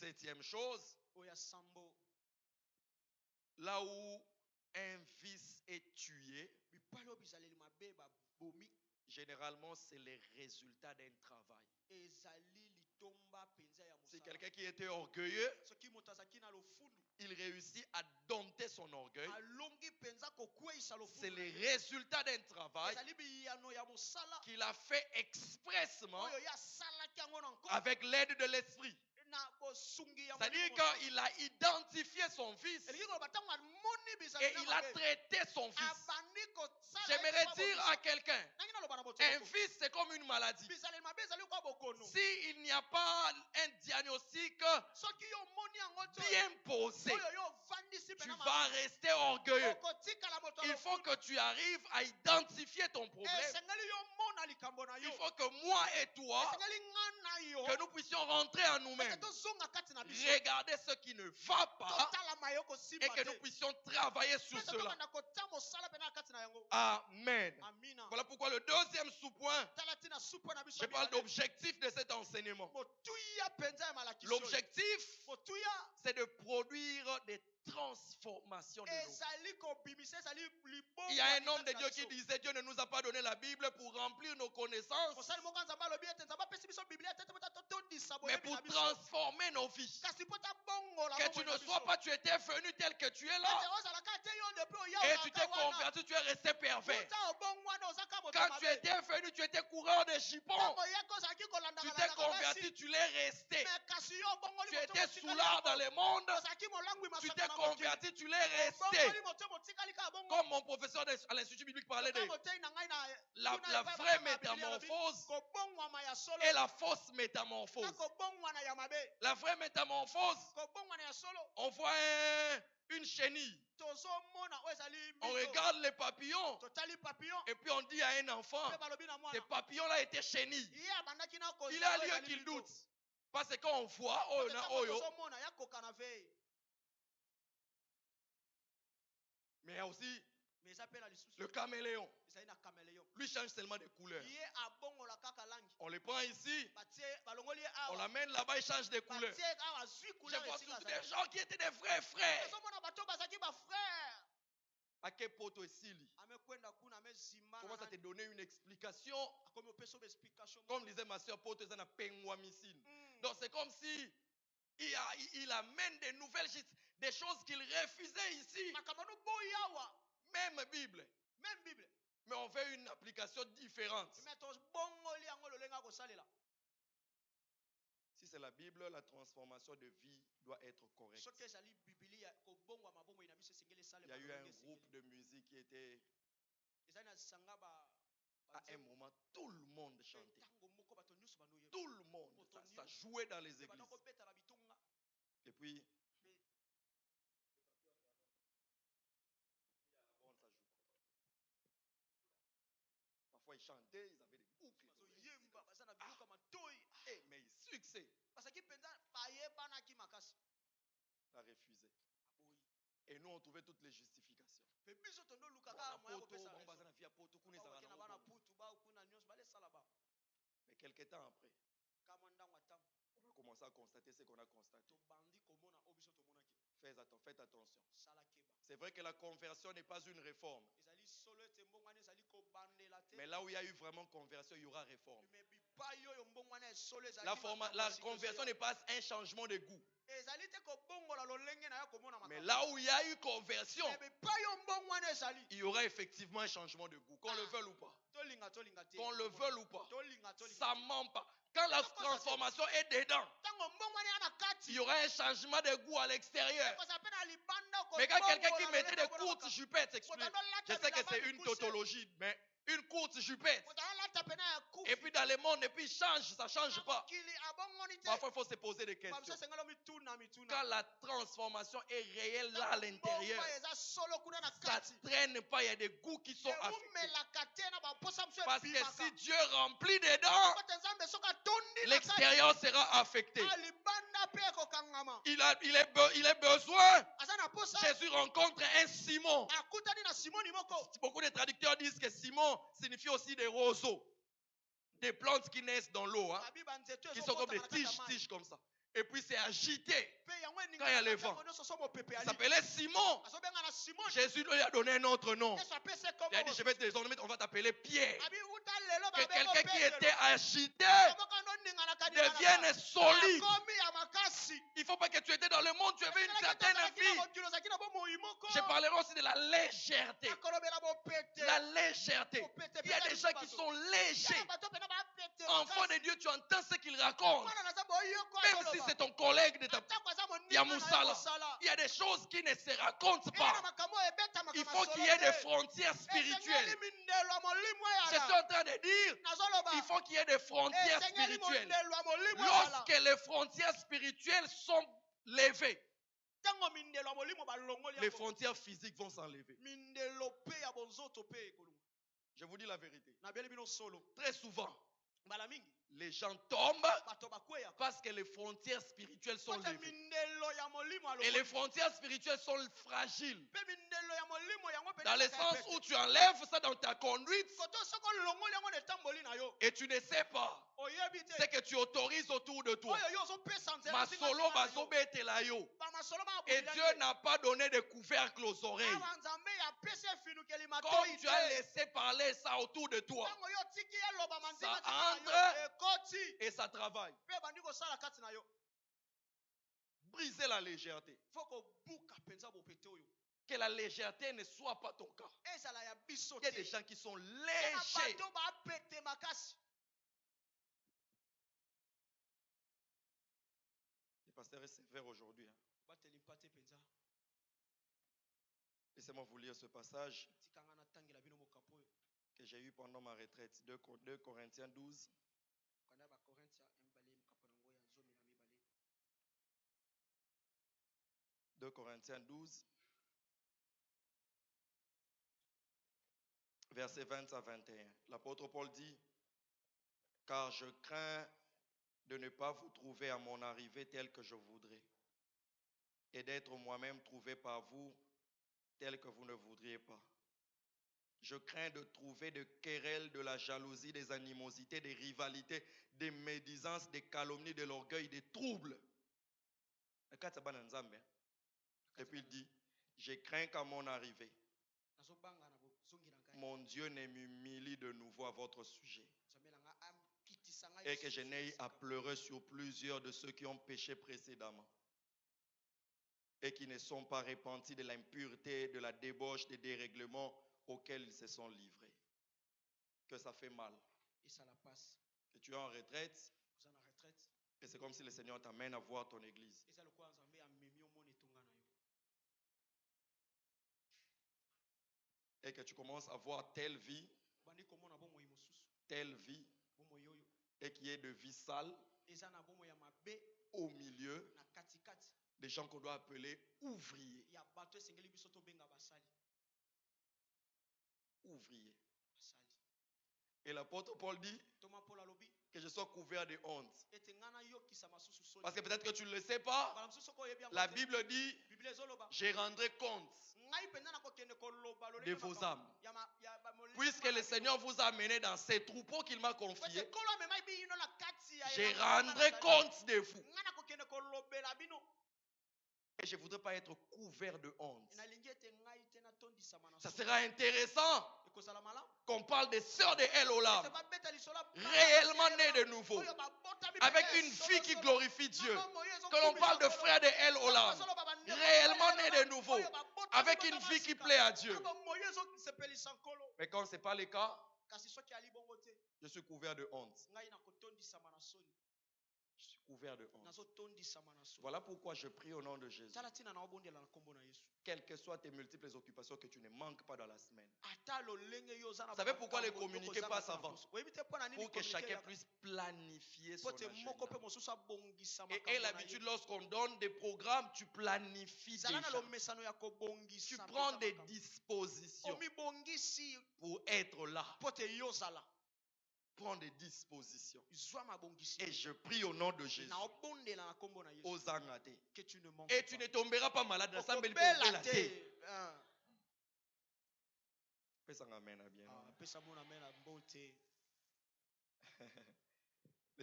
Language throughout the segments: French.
Septième chose, là où un vice est tué, généralement c'est les résultats d'un travail. C'est quelqu'un qui était orgueilleux, il réussit à dompter son orgueil. C'est les résultats d'un travail qu'il a fait expressement avec l'aide de l'esprit. C'est-à-dire qu'il a identifié son vice et il a traité son vice. J'aimerais dire à quelqu'un, un vice c'est comme une maladie. S'il n'y a pas un diagnostic bien posé, tu vas rester orgueilleux. Il faut que tu arrives à identifier ton problème. Il faut que moi et toi, que nous puissions rentrer en nous-mêmes, regarder ce qui ne va pas et que nous puissions travailler sur cela. Amen. Voilà pourquoi le deuxième sous-point, je parle d'objectif de cet enseignement. L'objectif, c'est de produire des transformations de nous. Il y a un homme de Dieu qui disait, Dieu ne nous a pas donné la Bible pour remplir nos connaissances, mais pour transformer nos vies. Que tu ne sois pas, tu étais venu tel que tu es là, et tu t'es converti, tu es resté pervers. Quand tu étais venu, tu étais coureur de jupons. Tu t'es converti, tu l'es resté. Tu étais soulard dans le monde. Tu t'es converti, tu l'es resté. Comme mon professeur à l'Institut biblique parlait de la vraie métamorphose et la fausse métamorphose. La vraie métamorphose, on voit une chenille. On regarde les papillons et puis on dit à un enfant, ces papillons-là étaient chenilles. Il a lieu qu'il doute. Parce que quand on voit, mais il y a aussi le caméléon. Lui change seulement de couleur. On le prend ici, on l'amène là-bas, il change de couleur. Je vois surtout des gens qui étaient des vrais frères. À quel poto est Sili? Commence à te donner une explication. Comme disait ma soeur, poto est un pengwa missile. Donc c'est comme si il amène des nouvelles, des choses qu'il refusait ici. Même Bible. Mais on fait une application différente. Si c'est la Bible, la transformation de vie doit être correcte. Il y a eu un groupe de musique qui était... À un moment, tout le monde chantait. Tout le monde. Ça jouait dans les églises. Et puis... Parfois, ils chantaient, ils avaient des boucles. Mais il succès. A refusé. Et nous, on trouvait toutes les justifications. Mais quelques temps après, on a commencé à constater ce qu'on a constaté. Faites attention. C'est vrai que la conversion n'est pas une réforme. Mais là où il y a eu vraiment conversion, il y aura réforme. La conversion n'est pas un changement de goût. Mais là où il y a eu conversion, il y aura effectivement un changement de goût. Qu'on le veuille ou pas. Qu'on le veuille ou pas. Ça ne ment pas. Quand la transformation est dedans, il y aura un changement de goût à l'extérieur. Mais quand quelqu'un qui mettait des courtes jupettes, je sais que c'est une tautologie, mais une courte jupette. Et puis dans le monde, et puis il change, ça ne change pas. Parfois, il faut se poser des questions. Quand la transformation est réelle là à l'intérieur, ça ne traîne pas, il y a des goûts qui sont affectés. Parce que si Dieu remplit dedans, l'extérieur sera affecté. Il est besoin. Jésus rencontre un Simon. Beaucoup de traducteurs disent que Simon signifie aussi des roseaux. Des plantes qui naissent dans l'eau. Qui sont comme des tiges comme ça. et puis c'est agité quand il y a le vent. Il s'appelait Simon. Jésus lui a donné un autre nom. Il a dit, je vais te désormais, on va t'appeler Pierre. Que quelqu'un qui était agité devienne solide. Il ne faut pas que tu étais dans le monde, tu avais une certaine vie. Je parlerai aussi de la légèreté. La légèreté. Il y a des gens qui sont légers. Enfant de Dieu, tu entends ce qu'ils racontent. Même si c'est ton collègue de ta Yamoussala, il y a des choses qui ne se racontent pas. Il faut qu'il y ait des frontières spirituelles. Je suis en train de dire, il faut qu'il y ait des frontières spirituelles. Lorsque les frontières spirituelles sont levées, les frontières physiques vont s'enlever. Je vous dis la vérité. Très souvent, les gens tombent parce que les frontières spirituelles sont levées. Et les frontières spirituelles sont fragiles. Dans le sens où tu enlèves ça dans ta conduite et tu ne sais pas ce que tu autorises autour de toi. Et Dieu n'a pas donné de couvercle aux oreilles. Comme tu as laissé parler ça autour de toi, ça entre et ça travaille. Briser la légèreté. Que la légèreté ne soit pas ton cas. Il y a des gens qui sont légers. Le pasteur est sévère aujourd'hui. Laissez-moi vous lire ce passage que j'ai eu pendant ma retraite. 2 Corinthiens 12. 2 Corinthiens 12, versets 20 à 21. L'apôtre Paul dit, « Car je crains de ne pas vous trouver à mon arrivée tel que je voudrais, et d'être moi-même trouvé par vous tel que vous ne voudriez pas. Je crains de trouver des querelles, de la jalousie, des animosités, des rivalités, des médisances, des calomnies, de l'orgueil, des troubles. » Et puis il dit, « Je crains qu'à mon arrivée, mon Dieu ne m'humilie de nouveau à votre sujet, et que je n'aie à pleurer sur plusieurs de ceux qui ont péché précédemment, et qui ne sont pas repentis de l'impureté, de la débauche, des dérèglements auxquels ils se sont livrés. » Que ça fait mal. Que tu es en retraite, et c'est comme si le Seigneur t'amène à voir ton église. Et que tu commences à voir telle vie, et qui est de vie sale, au milieu, des gens qu'on doit appeler ouvriers. Ouvriers. Et l'apôtre Paul dit que je sois couvert de honte. Parce que peut-être que tu ne le sais pas, la Bible dit, je rendrai compte de vos âmes. Puisque le Seigneur vous a mené dans ces troupeaux qu'il m'a confiés, je rendrai compte de vous. Et je ne voudrais pas être couvert de honte. Ça sera intéressant qu'on parle des sœurs de El Olam, réellement nées de nouveau, avec une vie qui glorifie Dieu. Que l'on parle de frères de El Olam, réellement nés de nouveau, avec une vie qui plaît à Dieu. Mais quand ce n'est pas le cas, je suis couvert de honte. Je suis couvert de honte. Voilà pourquoi je prie au nom de Jésus. Quelles que soient tes multiples occupations, que tu ne manques pas dans la semaine. Vous savez pourquoi les communiqués passent avant? Pour que chacun puisse planifier son agenda. Et l'habitude, lorsqu'on donne des programmes, tu planifies déjà. Tu prends des dispositions pour être là. Prends des dispositions. Et je prie au nom de Jésus. Aux angatés. Et tu ne tomberas pas malade.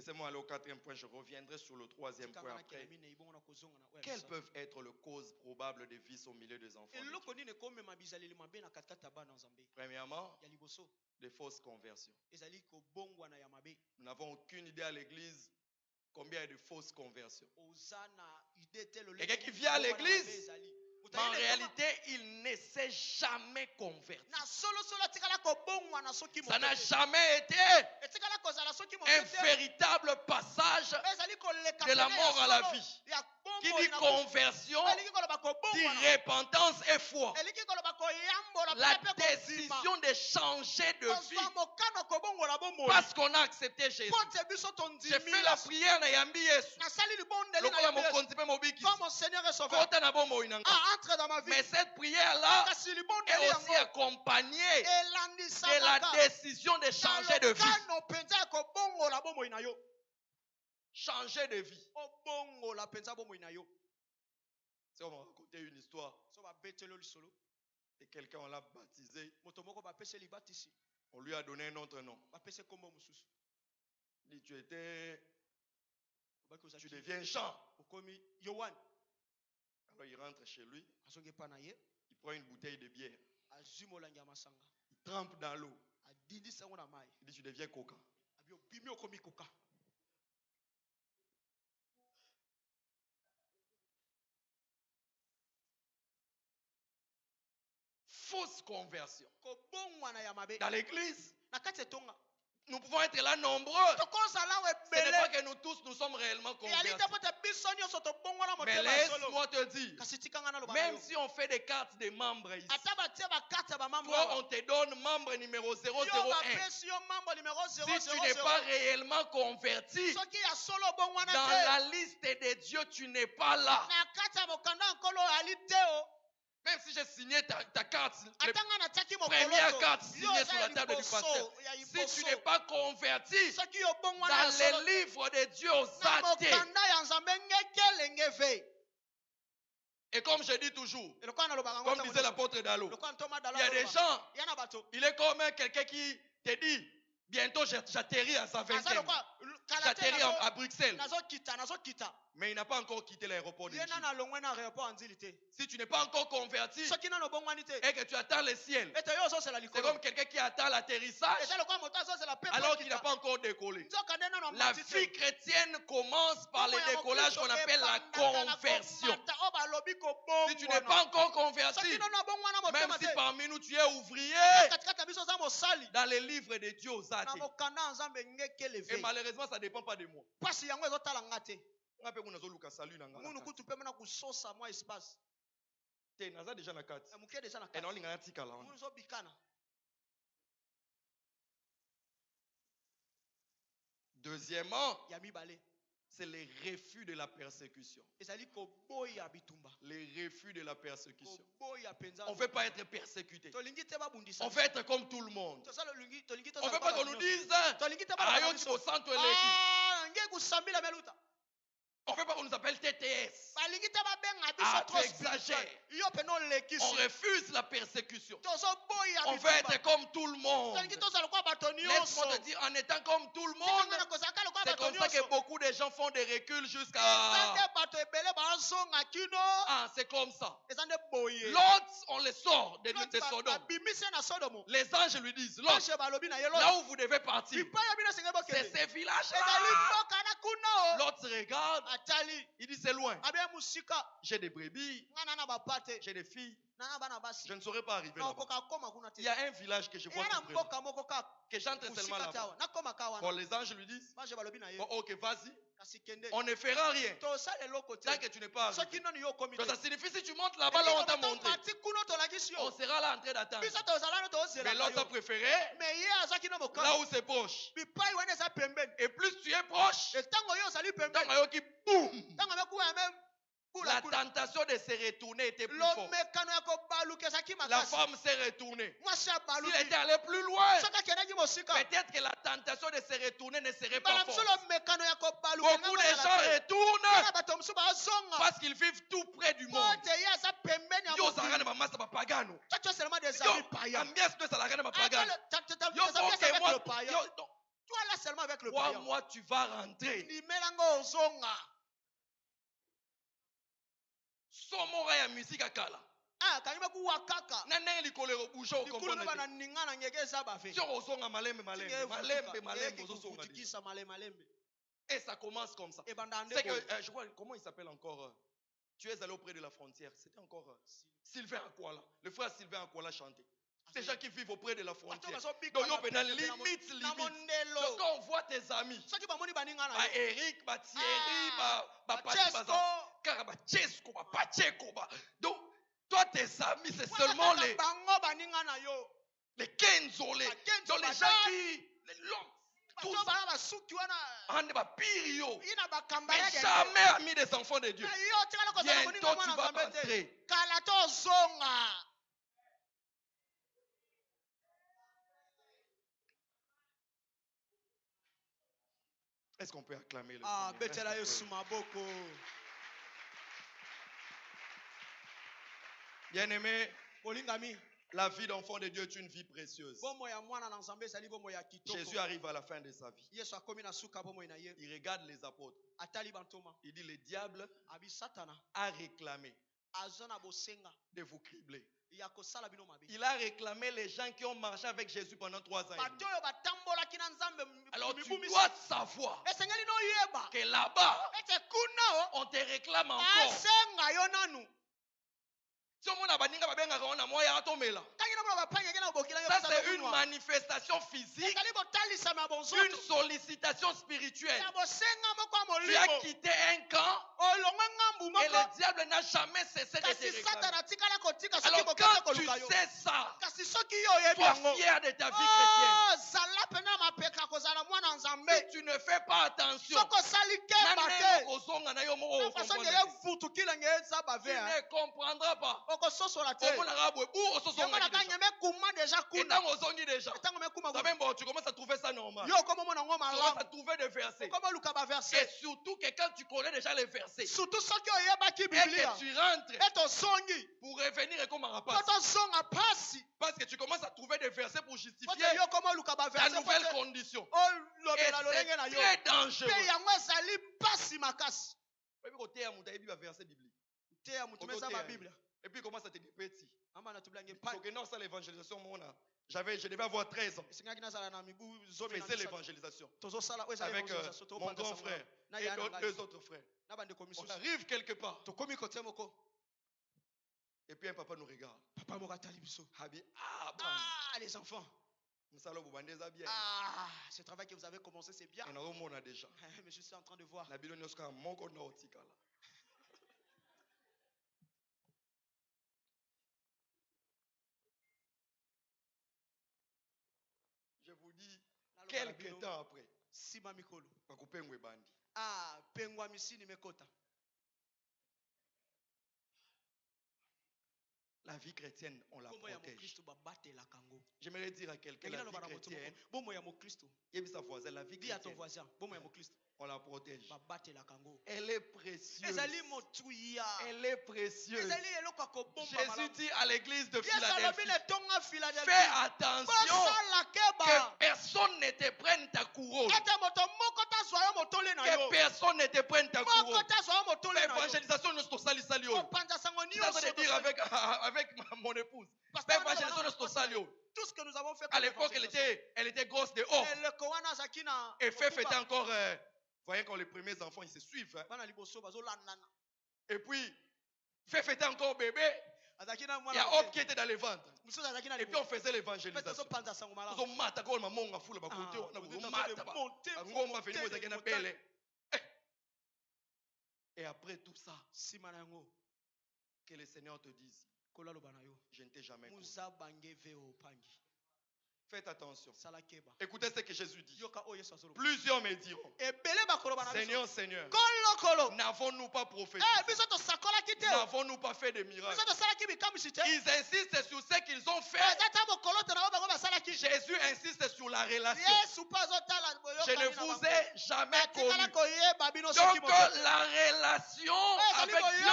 Laissez-moi aller au 4e point, je reviendrai sur le 3e point après. Quelles peuvent être les causes probables des vices au milieu des enfants de Dieu? Premièrement, des fausses conversions. Nous n'avons aucune idée à l'église combien il y a de fausses conversions. Quelqu'un qui vient à l'église, mais en réalité, il ne s'est jamais converti. Ça n'a jamais été un véritable passage de la mort à la vie. Qui dit conversion, dit repentance et foi. La décision de changer de vie parce qu'on a accepté Jésus. J'ai fait la prière na yambi Yesu. Entre dans ma vie. Mais cette prière-là est aussi accompagnée de la décision de changer de vie. Changer de vie. Si on va raconter une histoire de quelqu'un, on l'a baptisé, on lui a donné un autre nom. Il dit, tu deviens Jean. Alors il rentre chez lui, il prend une bouteille de bière, il trempe dans l'eau, il dit, tu deviens coca. Fausse conversion. Dans l'église, nous pouvons être là nombreux. Ce n'est pas que nous tous nous sommes réellement convertis. Mais laisse-moi te dire, même si on fait des cartes de membres ici, toi on te donne membre numéro 001. Si tu n'es pas réellement converti, dans la liste de Dieu, tu n'es pas là. Même si j'ai signé ta carte, première carte signée sur la table du pasteur, si tu n'es pas converti dans les livres de Dieu aux athées, et comme je dis toujours, comme disait l'apôtre Dalo, il y a des gens, il est comme quelqu'un qui te dit, bientôt j'atterris à sa vingtaine, j'atterris à Bruxelles. Mais il n'a pas encore quitté l'aéroport de Njili. Si tu n'es pas encore converti et que tu attends le ciel, c'est comme quelqu'un qui attend l'atterrissage alors qu'il n'a pas encore décollé. La vie chrétienne commence par le décollage qu'on appelle la conversion. Si tu n'es pas encore converti, même si parmi nous tu es ouvrier, dans les livres de Dieu aux athées. Et malheureusement, ça ne dépend pas de moi. Deuxièmement, c'est les refus de la persécution. Les refus de la persécution. On ne veut pas être persécuté. On veut être comme tout le monde. On ne veut pas qu'on nous dise on ne veut pas qu'on nous appelle TTS. Ah, tu exagères. On refuse la persécution. On veut être comme tout le monde. Laisse-moi te dire, en étant comme tout le monde, c'est comme ça que beaucoup de gens font des reculs jusqu'à... Ah, c'est comme ça. L'autre, on les sort de Sodome. Les anges lui disent, là où vous devez partir, c'est ces villages-là. L'autre se regarde. Il dit c'est loin. J'ai des brebis, j'ai des filles. Je ne saurais pas arriver là-bas. Il y a un village que je vois tout près, que j'entre seulement là-bas. Bon, les anges lui disent, bon, ok, vas-y. On ne fera rien tant que tu n'es pas arrivé. Donc ça signifie si tu montes là-bas, là on t'a montré. On sera là en train d'attendre. Mais l'autre a préféré là où c'est proche. Et plus tu es proche, boum, la tentation de se retourner était plus forte. La femme s'est retournée. S'il était allé plus loin, peut-être que la tentation de se retourner ne serait pas forte. Beaucoup de gens retournent parce qu'ils vivent tout près du monde. Toi là seulement avec le prière. prière. 3 mois, tu vas rentrer. Somora ya musique akala. Na ndenge likolo ekobouge okomprendre te. Sur ozonga malembe. Et ça commence comme ça. C'est que, je vois, comment il s'appelle encore? Tu es allé auprès de la frontière. C'était encore Sylvain Akwala. Le frère Sylvain Akwala chantait. Ces gens qui vivent auprès de la frontière. Donc, limite. Donc, quand on voit tes amis, Eric, Thierry, donc, toi, tes amis, c'est seulement les Kenzolé. Donc, les gens qui. Tous. Mais jamais amis des enfants de Dieu. Bientôt, tu vas rentrer. Est-ce qu'on peut acclamer le Seigneur? Bien-aimé, la vie d'enfant de Dieu est une vie précieuse. Jésus arrive à la fin de sa vie. Il regarde les apôtres. Il dit, le diable a réclamé de vous cribler. Il a réclamé les gens qui ont marché avec Jésus pendant 3 ans. Alors tu dois savoir que là-bas, on te réclame encore. Ça, c'est une manifestation physique, une sollicitation spirituelle. Tu as quitté un camp et le diable n'a jamais cessé de te réclamer. Alors quand tu sais ça, sois fier de ta vie chrétienne. Si tu ne fais pas attention, tu ne comprendras pas. Et tu commences à trouver ça normal. Tu commences à trouver des versets. Et surtout que quand tu connais déjà les versets, et que tu rentres pour revenir et comme un rapace, parce que tu commences à trouver des versets pour justifier ta nouvelle condition. Et c'est très dangereux. Et puis il commence à te dire petit. Non, ça l'évangélisation, je devais avoir 13 ans. Je faisais l'évangélisation avec mon grand frère et 2 autres frères. On arrive quelque part. Et puis un papa nous regarde. Les enfants. Ce travail que vous avez commencé, c'est bien. Mais je suis en train de voir. Je vous dis, quelques temps après, la vie chrétienne, on la protège. J'aimerais dire à quelqu'un, la vie chrétienne, la vie chrétienne, on la protège. Elle est précieuse. Elle est précieuse. Jésus dit à l'église de Philadelphie, fais attention que personne ne te prenne ta couronne. Que personne ne te prenne ta couronne. L'évangélisation ne se salue salio. Je vais dire avec mon épouse. L'évangélisation ne se salue. Tout ce que nous avons fait. À l'époque, elle était grosse de haut. Et fêtait encore. Voyez quand les premiers enfants ils se suivent. Et puis, fêtait encore bébé. Il y a Hop qui était dans les ventres. Et puis on faisait l'évangélisation. Et après tout ça, que le Seigneur te dise, je ne t'ai jamais connu. Faites attention. Écoutez ce que Jésus dit. Plusieurs me diront, Seigneur, Seigneur, n'avons-nous pas prophétisé? N'avons-nous pas fait des miracles? Ils insistent sur ce qu'ils ont fait. Jésus insiste sur la relation. Je ne vous ai jamais connu. Donc la relation avec Dieu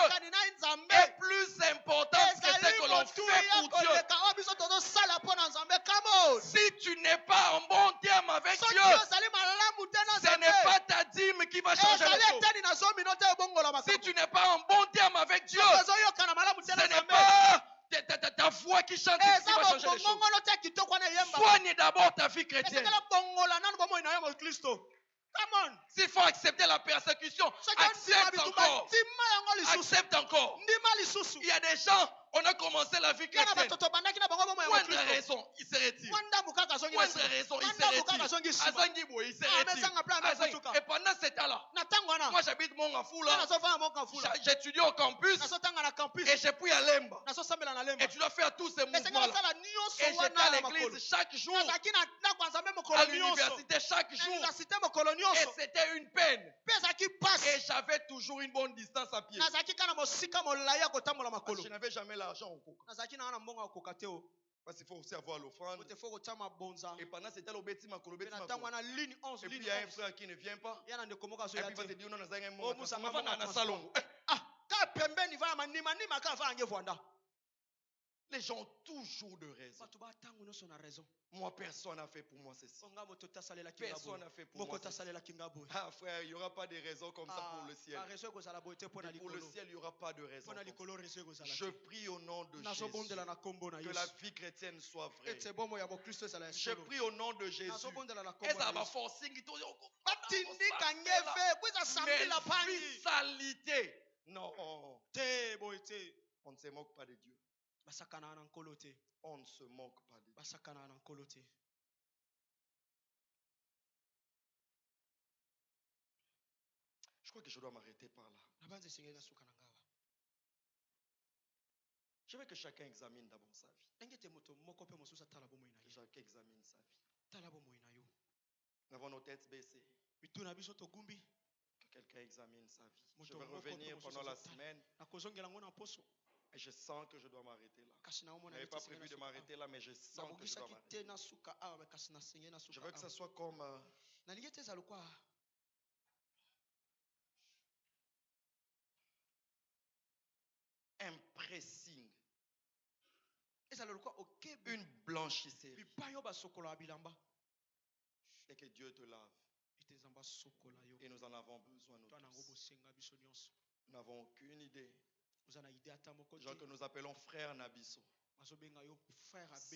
est plus importante que ce que l'on fait pour Dieu. Si tu n'es pas en bon terme avec Dieu, ce n'est pas ta dîme qui va changer les choses. Si tu n'es pas en bon terme avec Dieu, ce n'est pas ta foi qui chante qui va changer les choses. Soigne d'abord ta vie chrétienne. S'il faut accepter la persécution, accepte encore. Accepte encore. Il y a des gens, on a commencé la vie chrétienne. Moindre raison, il se retire. Moindre raison, il se retire. Azangibo, il se retire. Et pendant ce temps-là, moi j'habite Mongafoula. J'étudie au campus. Et j'ai pris à Lemba. Et tu dois faire tous ces mouvements-là. Et j'étais à l'église chaque jour. À l'université chaque jour. Et c'était une peine. Et j'avais toujours une bonne distance à pied. Je n'avais jamais l'argent au coca. Parce qu'il faut aussi avoir l'offrande. Et pendant ce temps, et puis il y a un frère qui ne vient pas. Et puis il va te dire, non, les gens ont toujours de raison. Moi, personne n'a fait pour moi ceci. Personne n'a fait pour moi ceci. Ah frère, il n'y aura pas de raison comme ça pour le ciel. Et pour le ciel, il n'y aura pas de raison. Je prie au nom de Jésus que la vie chrétienne soit vraie. Je prie au nom de Jésus. Et ça va forcer. Mais fiscalité. Non. On ne se moque pas de Dieu. On ne se moque pas de Dieu. Je crois que je dois m'arrêter par là. Je veux que chacun examine d'abord sa vie. Que chacun examine sa vie. Nous avons nos têtes baissées. Que quelqu'un examine sa vie. Je vais revenir pendant la semaine. Et je sens que je dois m'arrêter là. Je n'avais pas prévu de m'arrêter là, mais je sens que je dois m'arrêter. Je veux que ça soit comme un pressing, une blanchisserie, et que Dieu te lave. Et nous en avons besoin, nous tous. Nous n'avons aucune idée. Gens que nous appelons frère Nabiso,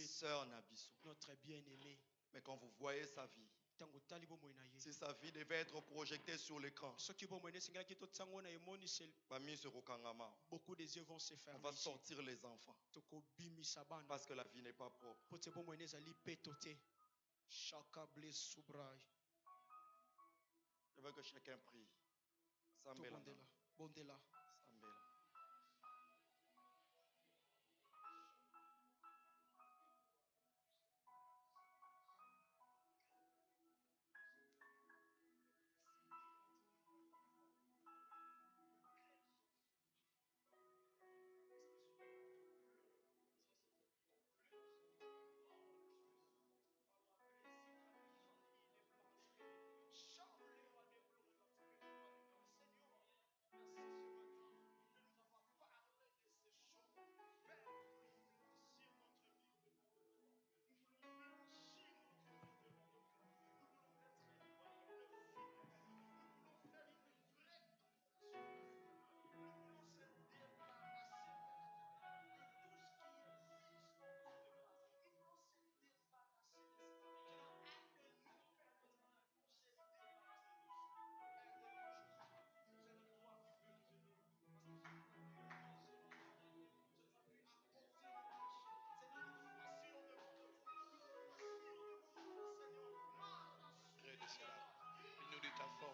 sœur Nabiso. Notre bien-aimé. Mais quand vous voyez sa vie, si sa vie devait être projetée sur l'écran, beaucoup des yeux vont se fermer. On va sortir les enfants. Parce que la vie n'est pas propre. Je veux que chacun prie. Sambela. Sambela.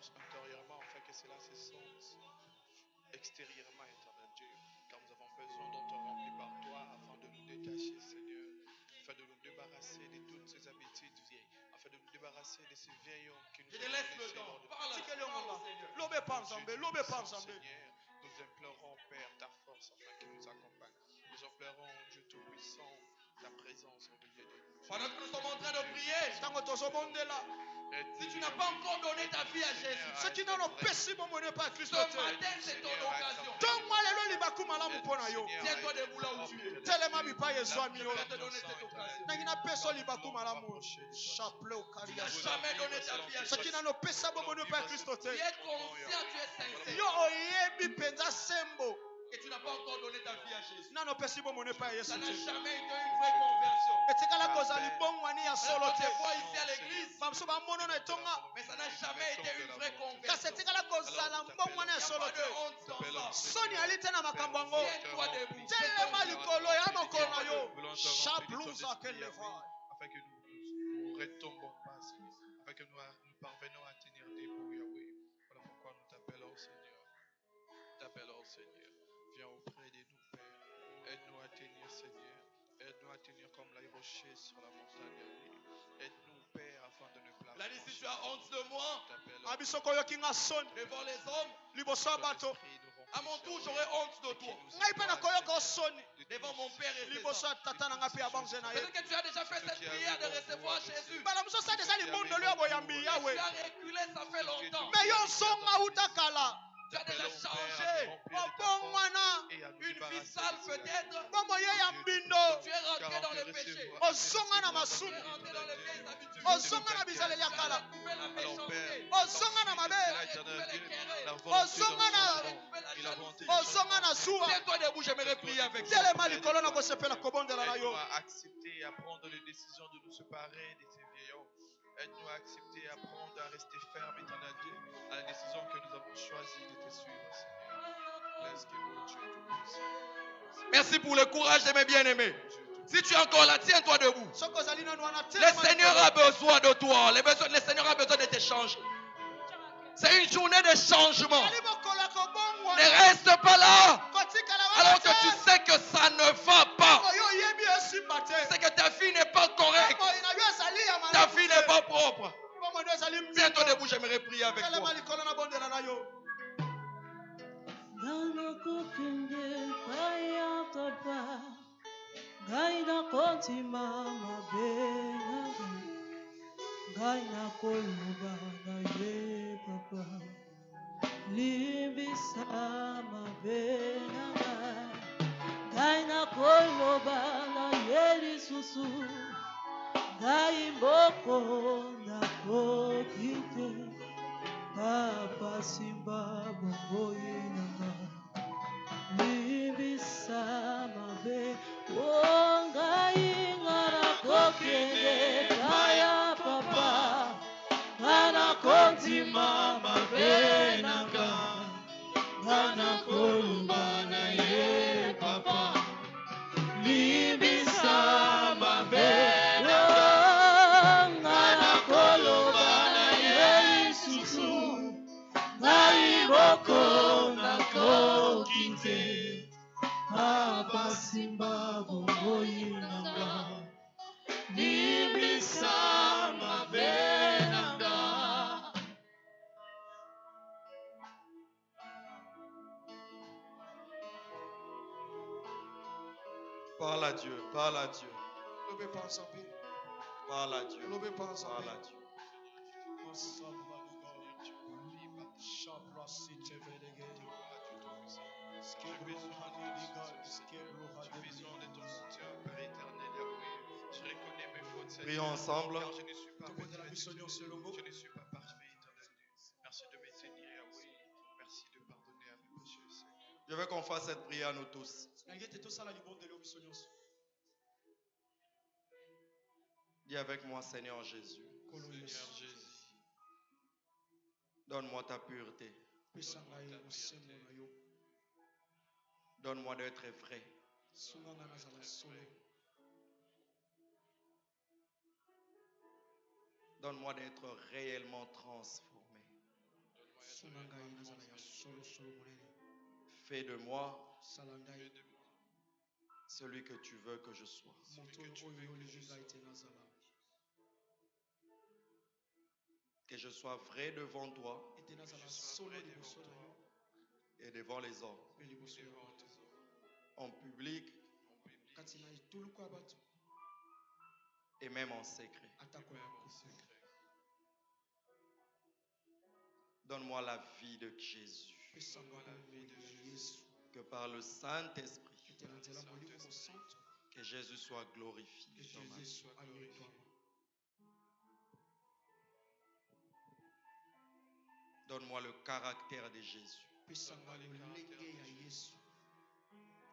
Intérieurement, afin que cela se sente extérieurement, éternel Dieu, car nous avons besoin d'être remplis par toi afin de nous détacher, Seigneur, afin de nous débarrasser de toutes ces habitudes vieilles, afin de nous débarrasser de ces vieilles qui nous ont laissés lors de Seigneur, nous implorons, Père, ta force afin qu'il nous accompagne. Nous implorons, Dieu Tout-Puissant, ta présence au milieu de nous. Pendant que nous sommes en train de prier, Si tu n'as pas encore donné ta vie à Jésus, ce qui n'a pas si bon mon pas Christ. ce matin c'est ton occasion. Tiens-toi debout là où tu es. Tellement mi pas Je vais te donner cette occasion. na ngina peso libaku malamu. Tu Chapelet au n'as Karia. jamais donné ta vie à Ce qui Jésus. n'a pas si bon mon pas Christ. Tu es conscient, tu es sincère. Yo oyebi penza sembo. Et tu n'as pas encore donné ta vie à Jésus. Nano pesi bon mon pas Yesu. Ça n'a jamais été une vraie conversion. Etikala kozali bongwani ya solo Alors, te. des fois ici à l'église, Bamso ba mono na etonga. mais ça n'a jamais été une vraie conversion. Kasi etikala kozala bongwani Il ya n'y a solo pas de te. honte dans ça. Soni ali te na makambo yango. Tiens-toi debout. Telema likolo ya mokolo na yo. Chablouza keleva. Afin que nous retombons pas, Seigneur. Afin que nous parvenons à tenir debout, Yahweh. Voilà pourquoi nous t'appelons, Seigneur. T'appelons, Seigneur. Viens auprès de nous, Père. Aide-nous à tenir, Seigneur. Aide-nous à tenir comme les rochers sur la montagne, Yahweh. Aide-nous, Père, afin de ne pas. Il a dit, si tu as honte de moi, Abisoko yo kinga son. devant les hommes, Liboso bato. à mon tour j'aurai honte de toi. Ngai pe na koyo ko soni. Devant mon père et ses Liboso hommes. tata na ngapi abanze na ye. Peut-être que tu as déjà fait cette prière de recevoir Jésus. Bala muso sa déjà libondo lyo boyambi Tu yawe. as reculé, ça fait longtemps. Mais yo songa utakala. Tu as déjà changé Obongwana. une vie sale peut-être. Bomo ye ya mbindo. Tu es rentré dans le péché. Ozonga na Tu masumu. es rentré dans les vieilles habitudes. Ozonga na bizaleli ya Tu as kala. retrouvé la méchanceté. Ozonga na mabe. Ozonga na zuwa. Tiens-toi debout, j'aimerais prier avec toi. Telema likolo na kosepela kobondela na yo. Aide-nous à accepter et à prendre les décisions de nous séparer de ces vieillards. Aide-nous à accepter et à apprendre à rester ferme, éternel Dieu, à la décision que nous avons choisi de te suivre, Seigneur. Laisse que mon Dieu tout-puissant. Merci pour le courage de mes bien-aimés. Si tu es encore là, tiens-toi debout. Soko zali na nwana Le telema. Seigneur a besoin de toi. Le Seigneur a besoin de te changer. C'est une journée de changement. Ali bokola ko bongwana. Ne reste pas là Kotikala wa. alors que tu sais que ça ne va pas. Yo yebi esimba te. C'est que ta vie n'est pas correcte. Bomo ina yo ezali ya Ta malamu vie te. n'est pas propre. Bomo ndo ezali mbindo. Tiens-toi debout, j'aimerais prier avec Telema toi. likolo na bondela na yo. Gaina kokende kaya papa, gaina konti mama bena, gaina koluba na ye papa, limbisa ma bena, gaina koluba na ye lisusu, gai mboko na kokite. Papa simba boye nanga libisa mabe wonga ingara kokende kaya papa kana konti mama be nanga kana kolumba na ye papa libisa mabe Papa simba boye nanga libisa mabe nanga. Parle à Dieu, parle à Dieu. Lobe pa ensemble. Parle à Dieu. Lobe pa Parle ensemble. à Dieu. J'ai besoin de ton soutien, Père éternel, Yahweh. Je reconnais mes fautes, Seigneur. Prions ensemble. Car je ne suis pas parfait. Je ne suis pas parfait, éternel Dieu. Merci de me tenir, Yahweh. Merci de pardonner à mes péchés, Seigneur. Je veux qu'on fasse cette prière nous tous. Dis avec moi, Seigneur Jésus, Seigneur Jésus, donne-moi ta pureté. Donne-moi d'être vrai. Donne-moi d'être réellement transformé. Fais de moi celui que tu veux que je sois. Que je sois vrai devant toi et devant les hommes. En public et même en secret. Donne-moi la vie de Jésus. Que par le Saint-Esprit, que Jésus soit glorifié dans ma vie. Donne-moi le caractère de Jésus,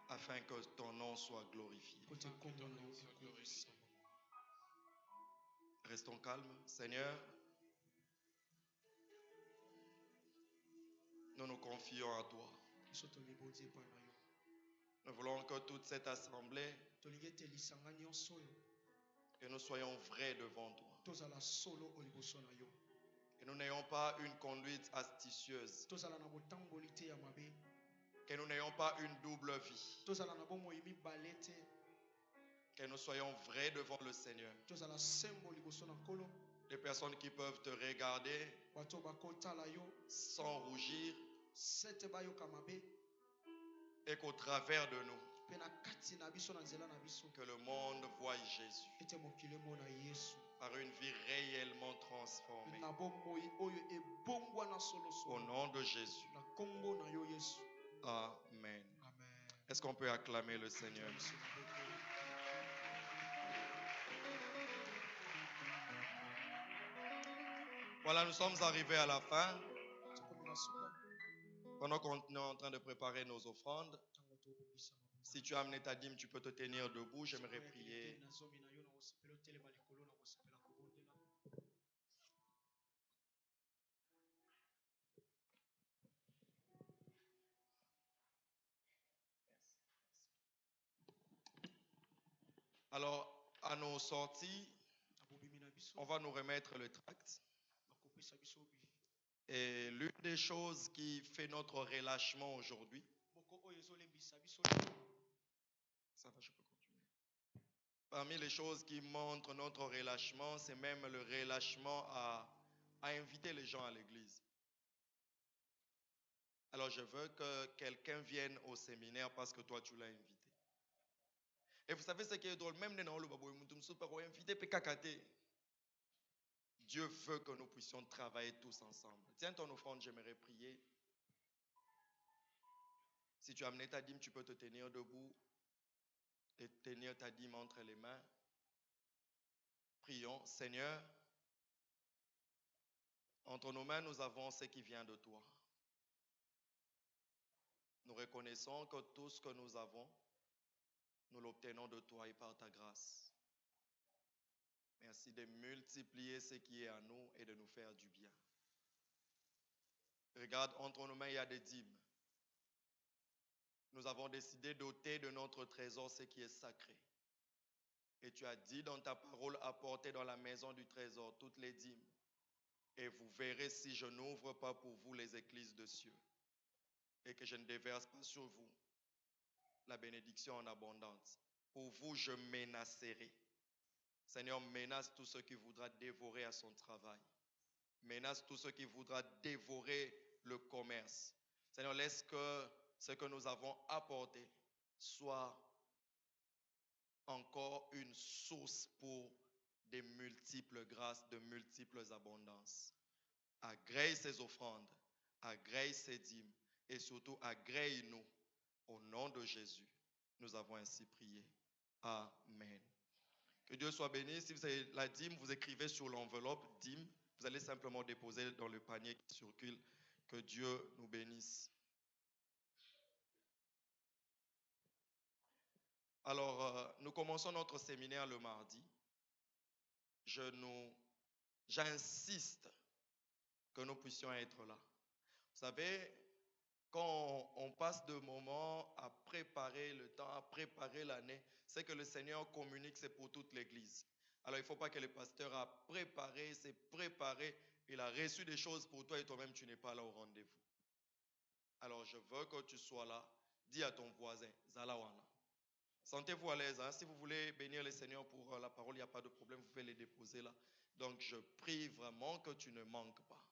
afin que ton nom soit glorifié. Restons calmes. Seigneur, nous nous confions à toi. Nous voulons que toute cette assemblée, que nous soyons vrais devant toi. Que nous n'ayons pas une conduite astucieuse. Que nous n'ayons pas une double vie. Que nous soyons vrais devant le Seigneur. Des personnes qui peuvent te regarder sans rougir, et qu'au travers de nous, que le monde voie Jésus par une vie réellement transformée. Au nom de Jésus. Amen. Est-ce qu'on peut acclamer le Seigneur? Voilà, nous sommes arrivés à la fin. Pendant qu'on est en train de préparer nos offrandes, si tu as amené ta dîme, tu peux te tenir debout. J'aimerais prier. Alors, à nos sorties, on va nous remettre le tract. Et l'une des choses qui fait notre relâchement aujourd'hui, ça va, je peux continuer. Parmi les choses qui montrent notre relâchement, c'est même le relâchement à inviter les gens à l'église. Alors je veux que quelqu'un vienne au séminaire parce que toi tu l'as invité. Et vous savez ce qui est drôle, même dans le babo, Dieu veut que nous puissions travailler tous ensemble. Tiens ton offrande, j'aimerais prier. Si tu as amené ta dîme, tu peux te tenir debout et tenir ta dîme entre les mains. Prions. Seigneur, entre nos mains, nous avons ce qui vient de toi. Nous reconnaissons que tout ce que nous avons, nous l'obtenons de toi et par ta grâce. Merci de multiplier ce qui est à nous et de nous faire du bien. Regarde, entre nos mains, il y a des dîmes. Nous avons décidé d'ôter de notre trésor ce qui est sacré. Et tu as dit dans ta parole, apportez dans la maison du trésor toutes les dîmes. Et vous verrez si je n'ouvre pas pour vous les écluses de cieux. Et que je ne déverse pas sur vous la bénédiction en abondance. Pour vous, je menacerai. Seigneur, menace tout ce qui voudra dévorer à son travail. Menace tout ce qui voudra dévorer le commerce. Seigneur, laisse que ce que nous avons apporté soit encore une source pour de multiples grâces, de multiples abondances. Agrée ces offrandes, agrée ces dîmes et surtout agrée-nous. Au nom de Jésus, nous avons ainsi prié. Amen. Que Dieu soit béni. Si vous avez la dîme, vous écrivez sur l'enveloppe dîme. Vous allez simplement déposer dans le panier qui circule. Que Dieu nous bénisse. Alors, nous commençons notre séminaire le mardi. J'insiste que nous puissions être là. Vous savez, quand on passe de moments à préparer le temps, à préparer l'année, c'est que le Seigneur communique, c'est pour toute l'Église. Alors, il ne faut pas que le pasteur a préparé, s'est préparé, il a reçu des choses pour toi et toi-même, tu n'es pas là au rendez-vous. Alors, je veux que tu sois là. Dis à ton voisin, Zalawana. Sentez-vous à l'aise. Hein? Si vous voulez bénir le Seigneur pour la parole, il n'y a pas de problème, vous pouvez les déposer là. Donc, je prie vraiment que tu ne manques pas.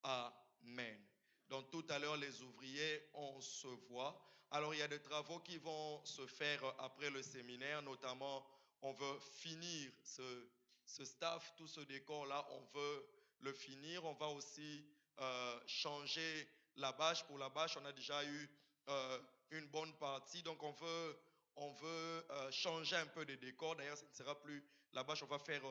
Amen. Donc, tout à l'heure, les ouvriers, on se voit. Alors, il y a des travaux qui vont se faire après le séminaire, notamment, on veut finir ce staff, tout ce décor-là, on veut le finir. On va aussi changer la bâche. Pour la bâche, on a déjà eu une bonne partie. Donc, on veut changer un peu de décor. D'ailleurs, ce ne sera plus la bâche, on va faire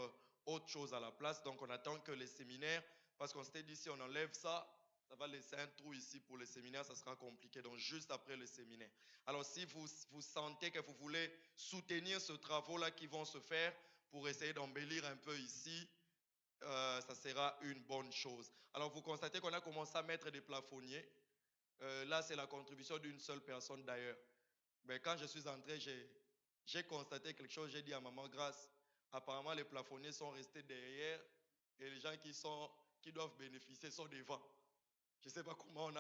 autre chose à la place. Donc, on attend que les séminaires, parce qu'on s'était dit, si on enlève ça, ça va laisser un trou ici pour les séminaires, ça sera compliqué. Donc, juste après le séminaire. Alors, si vous sentez que vous voulez soutenir ce travaux-là qui vont se faire pour essayer d'embellir un peu ici, ça sera une bonne chose. Alors, vous constatez qu'on a commencé à mettre des plafonniers. Là, c'est la contribution d'une seule personne d'ailleurs. Mais quand je suis entré, j'ai constaté quelque chose. J'ai dit à Maman Grâce, apparemment les plafonniers sont restés derrière et les gens qui doivent bénéficier sont devant. Je ne sais pas comment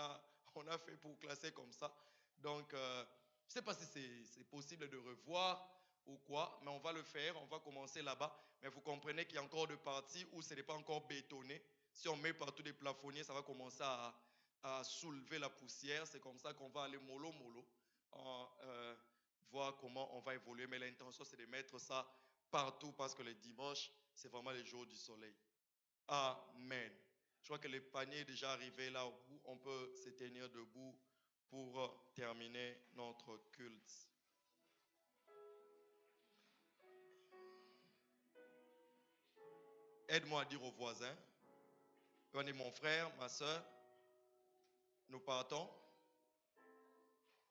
on a fait pour classer comme ça. Donc, je ne sais pas si c'est possible de revoir ou quoi, mais on va le faire. On va commencer là-bas. Mais vous comprenez qu'il y a encore des parties où ce n'est pas encore bétonné. Si on met partout des plafonniers, ça va commencer à soulever la poussière. C'est comme ça qu'on va aller mollo, voir comment on va évoluer. Mais l'intention, c'est de mettre ça partout parce que les dimanches, c'est vraiment les jours du soleil. Amen. Je crois que le panier est déjà arrivé là au bout. On peut se tenir debout pour terminer notre culte. Aide-moi à dire aux voisins, venez mon frère, ma soeur, nous partons.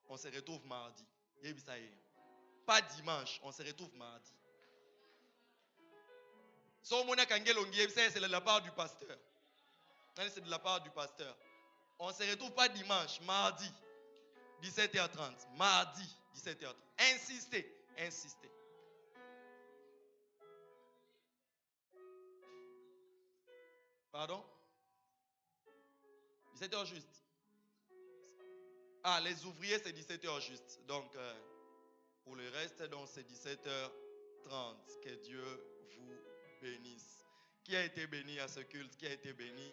On se retrouve mardi. Pas dimanche, on se retrouve mardi. C'est de la part du pasteur. C'est de la part du pasteur. On ne se retrouve pas dimanche, mardi, 17h30. Mardi, 17h30. Insistez. Pardon? 17h juste. Les ouvriers, c'est 17h juste. Donc, pour le reste, donc c'est 17h30. Que Dieu vous bénisse. Qui a été béni à ce culte? Qui a été béni?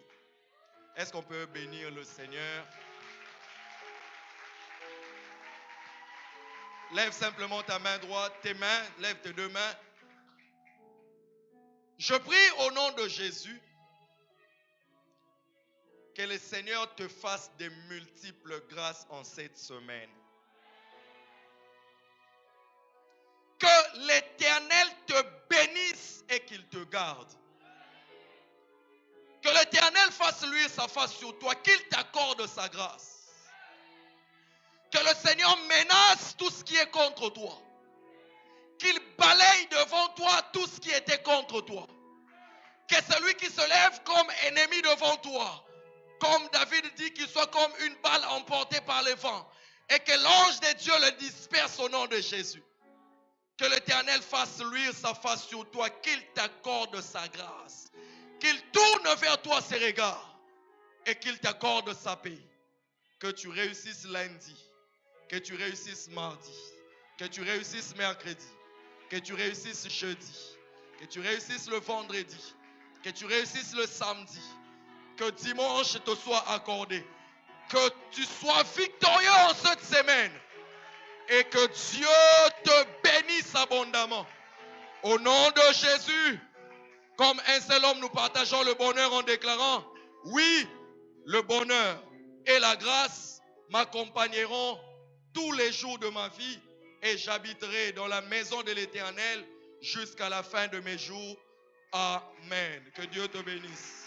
Est-ce qu'on peut bénir le Seigneur? Lève simplement ta main droite, tes mains, lève tes deux mains. Je prie au nom de Jésus que le Seigneur te fasse de multiples grâces en cette semaine. Que l'Éternel te bénisse et qu'il te garde. Que l'Éternel fasse luire sa face sur toi, qu'il t'accorde sa grâce. Que le Seigneur menace tout ce qui est contre toi. Qu'il balaye devant toi tout ce qui était contre toi. Que celui qui se lève comme ennemi devant toi, comme David dit, qu'il soit comme une balle emportée par les vents. Et que l'ange de Dieu le disperse au nom de Jésus. Que l'Éternel fasse luire sa face sur toi, qu'il t'accorde sa grâce. Qu'il tourne vers toi ses regards et qu'il t'accorde sa paix. Que tu réussisses lundi, que tu réussisses mardi, que tu réussisses mercredi, que tu réussisses jeudi, que tu réussisses le vendredi, que tu réussisses le samedi, que dimanche te soit accordé, que tu sois victorieux en cette semaine et que Dieu te bénisse abondamment. Au nom de Jésus, comme un seul homme, nous partageons le bonheur en déclarant, oui, le bonheur et la grâce m'accompagneront tous les jours de ma vie et j'habiterai dans la maison de l'Éternel jusqu'à la fin de mes jours. Amen. Que Dieu te bénisse.